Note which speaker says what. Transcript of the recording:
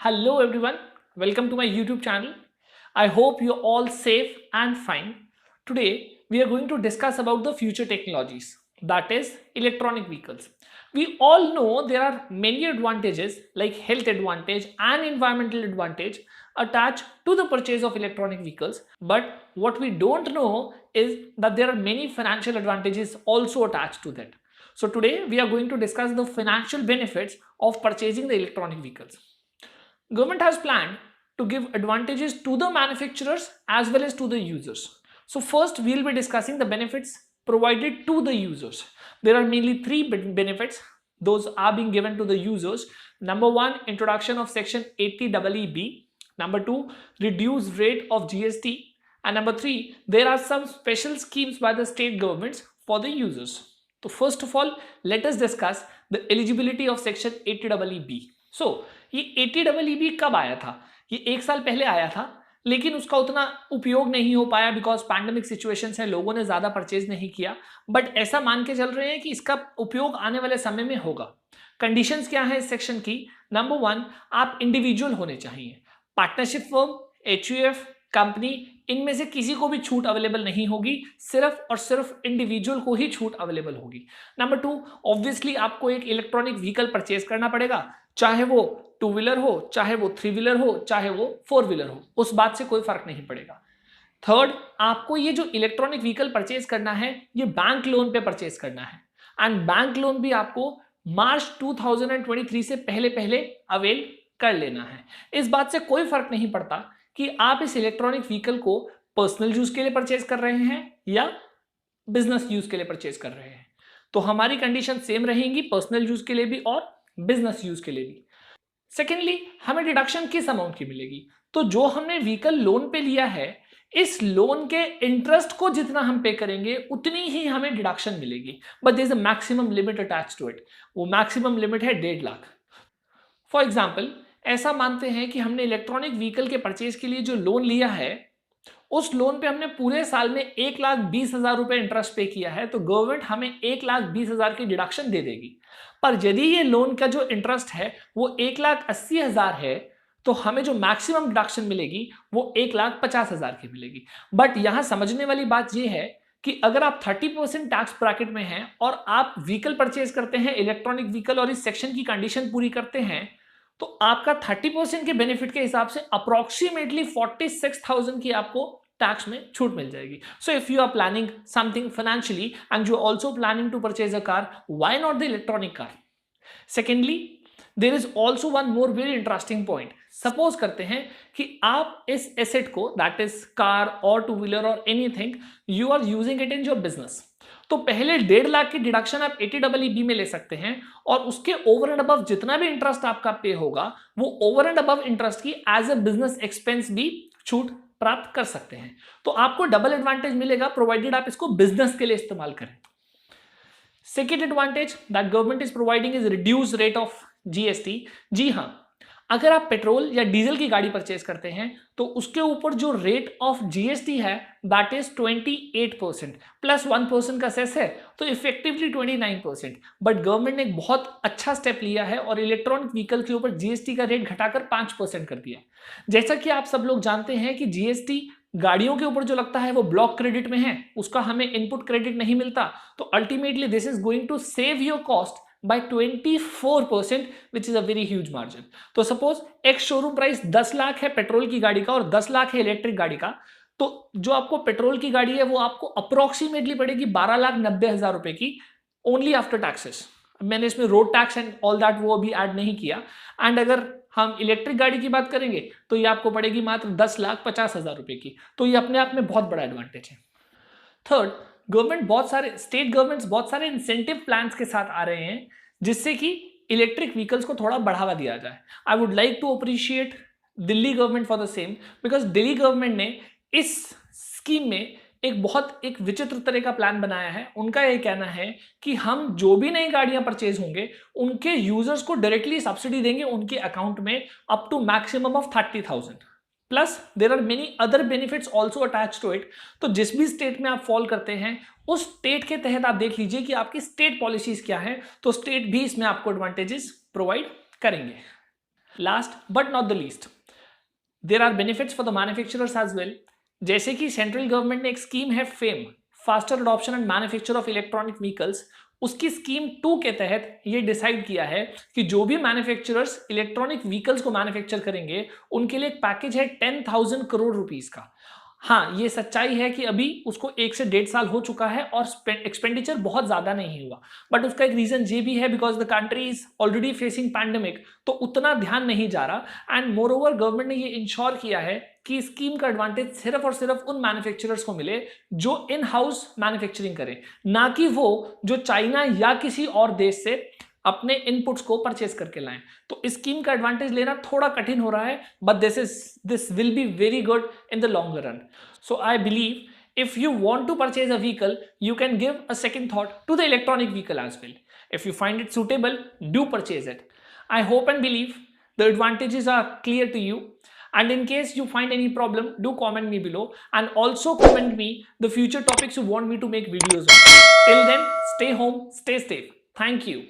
Speaker 1: Hello everyone, welcome to my YouTube channel. I hope you're all safe and fine. Today we are going to discuss about the future technologies, that is electronic vehicles. We all know there are many advantages like health advantage and environmental advantage attached to the purchase of electronic vehicles, but what we don't know is that there are many financial advantages also attached to that. So today we are going to discuss the financial benefits of purchasing the electronic vehicles. Government has planned to give advantages to the manufacturers as well as to the users. So first we will be discussing the benefits provided to the users. There are mainly three benefits. Those are being given to the users. Number one, introduction of section 80EEB. Number two, reduced rate of GST. And number three, there are some special schemes by the state governments for the users. So first of all, let us discuss the eligibility of section 80EEB. So ये 80EEB कब आया था? ये एक साल पहले आया था, लेकिन उसका उतना उपयोग नहीं हो पाया बिकॉज पैंडेमिक सिचुएशंस है, लोगों ने ज्यादा परचेज नहीं किया. बट ऐसा मान के चल रहे हैं कि इसका उपयोग आने वाले समय में होगा. कंडीशंस क्या है इस सेक्शन की? नंबर वन, आप इंडिविजुअल होने चाहिए. पार्टनरशिप फर्म, HUF, कंपनी, इनमें से किसी को भी छूट अवेलेबल नहीं होगी, सिर्फ और सिर्फ इंडिविजुअल को ही छूट अवेलेबल होगी. नंबर टू, ऑब्वियसली आपको एक इलेक्ट्रॉनिक व्हीकल परचेज करना पड़ेगा, चाहे वो टू व्हीलर हो, चाहे वो थ्री व्हीलर हो, चाहे वो फोर व्हीलर हो, उस बात से कोई फर्क नहीं पड़ेगा. थर्ड, आपको ये जो इलेक्ट्रॉनिक व्हीकल परचेज करना है ये बैंक लोन पे परचेज करना है, एंड बैंक लोन भी आपको मार्च 2023 से पहले पहले अवेल कर लेना है. इस बात से कोई फर्क नहीं पड़ता कि आप इस इलेक्ट्रॉनिक व्हीकल को पर्सनल यूज के लिए परचेज कर रहे हैं या बिजनेस यूज के लिए परचेज कर रहे हैं. तो हमारी कंडीशन सेम रहेंगी पर्सनल यूज के लिए भी और बिजनेस यूज के लिए भी. सेकेंडली, हमें डिडक्शन किस अमाउंट की मिलेगी? तो जो हमने व्हीकल लोन पे लिया है, इस लोन के इंटरेस्ट को जितना हम पे करेंगे उतनी ही हमें डिडक्शन मिलेगी, but there is a maximum limit attached to it. वो मैक्सिमम लिमिट है 1.5 लाख. फॉर एग्जाम्पल, ऐसा मानते हैं कि हमने इलेक्ट्रॉनिक व्हीकल के परचेज के लिए जो लोन लिया है, उस लोन पे हमने पूरे साल में 1,20,000 रुपए इंटरेस्ट पे किया है, तो गवर्नमेंट हमें 1,20,000 की डिडक्शन दे देगी. पर यदि ये लोन का जो इंटरेस्ट है वो 1,80,000 है, तो हमें जो मैक्सिमम डिडक्शन मिलेगी वो 1,50,000 की मिलेगी. बट यहां समझने वाली बात यह है कि अगर आप 30% टैक्स ब्रैकेट में हैं और आप व्हीकल परचेज करते हैं इलेक्ट्रॉनिक व्हीकल और इस सेक्शन की कंडीशन पूरी करते हैं, तो आपका 30% के बेनिफिट के हिसाब से अप्रोक्सीमेटली 46,000 की आपको टैक्स में छूट मिल जाएगी. So if you are planning something financially and you also planning to purchase a car, why not the electronic car? Secondly, there is also one more very interesting point. Suppose करते हैं कि आप इस asset को, that is car और two wheeler और anything, you are using it in your business. तो पहले 1.5 लाख की डिडक्शन आप 80EEB में ले सकते हैं, और उसके ओवर एंड अबव जितना भी इंटरेस्ट आपका पे होगा वो ओवर एंड अबव इंटरेस्ट की एज अ बिजनेस एक्सपेंस भी छूट प्राप्त कर सकते हैं. तो आपको डबल एडवांटेज मिलेगा प्रोवाइडेड आप इसको बिजनेस के लिए इस्तेमाल करें. Second advantage that government is providing is reduce rate of GST. जी हां, अगर आप पेट्रोल या डीजल की गाड़ी परचेज करते हैं तो उसके ऊपर जो रेट ऑफ GST है दैट इज 28% प्लस 1% का सेस है, तो इफेक्टिवली 29%. बट गवर्नमेंट ने एक बहुत अच्छा स्टेप लिया है और इलेक्ट्रॉनिक व्हीकल के ऊपर GST का रेट घटाकर 5% कर दिया. जैसा कि आप सब लोग जानते हैं कि GST गाड़ियों के ऊपर जो लगता है वो ब्लॉक क्रेडिट में है, उसका हमें इनपुट क्रेडिट नहीं मिलता. तो ultimately this is going to save your cost by 24%, which is a very huge margin. तो सपोज एक शोरूम प्राइस 10 लाख है पेट्रोल की गाड़ी का और 10 लाख है इलेक्ट्रिक गाड़ी का, तो जो आपको पेट्रोल की गाड़ी है वो आपको अप्रोक्सीमेटली पड़ेगी 12,90,000 रुपए की, ओनली आफ्टर टैक्सेस. मैंने इसमें road tax and all that वो अभी ऐड नहीं किया. एंड अगर हम इलेक्ट्रिक गाड़ी की बात करेंगे तो ये आपको पड़ेगी मात्र 10,50,000 रुपए की. तो ये अपने आप में बहुत बड़ा एडवांटेज है. थर्ड, गवर्नमेंट बहुत सारे स्टेट गवर्नमेंट्स बहुत सारे इंसेंटिव प्लान्स के साथ आ रहे हैं जिससे कि इलेक्ट्रिक व्हीकल्स को थोड़ा बढ़ावा दिया जाए. I would like to appreciate Delhi government for the same, because Delhi government ने इस स्कीम में एक विचित्र तरह का प्लान बनाया है. उनका यह कहना है कि हम जो भी नई गाड़ियां परचेज होंगे उनके यूजर्स को डायरेक्टली सब्सिडी देंगे उनके अकाउंट में up to maximum of 30,000. Plus there are many other benefits also attach to it. तो जिस भी स्टेट में आप फॉल करते हैं उस स्टेट के तहत आप देख लीजिए कि आपकी स्टेट पॉलिसीज क्या है, तो स्टेट भी इसमें आपको एडवांटेजेस प्रोवाइड करेंगे. Last but not the least, there are benefits for the manufacturers as well. जैसे कि सेंट्रल गवर्नमेंट ने एक स्कीम है FAME, faster adoption and manufacture of electronic vehicles, उसकी स्कीम 2 के तहत ये डिसाइड किया है कि जो भी मैन्युफैक्चरर्स इलेक्ट्रॉनिक व्हीकल्स को मैन्युफैक्चर करेंगे उनके लिए एक पैकेज है 10,000 करोड़ रुपीस का। हाँ, ये सच्चाई है कि अभी उसको 1 से 1.5 साल हो चुका है और एक्सपेंडिचर बहुत ज्यादा नहीं हुआ, बट उसका एक रीजन ये भी है because the country is already facing pandemic, तो उतना ध्यान नहीं जा रहा। एंड मोर ओवर गवर्नमेंट ने ये इंश्योर किया है कि स्कीम का एडवांटेज सिर्फ और सिर्फ उन मैन्युफैक्चरर्स को मिले जो इन हाउस मैन्युफैक्चरिंग करें, ना कि वो जो चाइना या किसी और देश से अपने इनपुट्स को परचेज करके लाएं। तो इस स्कीम का एडवांटेज लेना थोड़ा कठिन हो रहा है, but this will be very good in the longer run. So I believe if you want to purchase a vehicle, you can give a second thought to the electronic vehicle as well. If you find it suitable, do purchase it. I hope and believe the advantages are clear to you. And in case you find any problem, do comment me below and also comment me the future topics you want me to make videos on. Till then, stay home, stay safe. Thank you.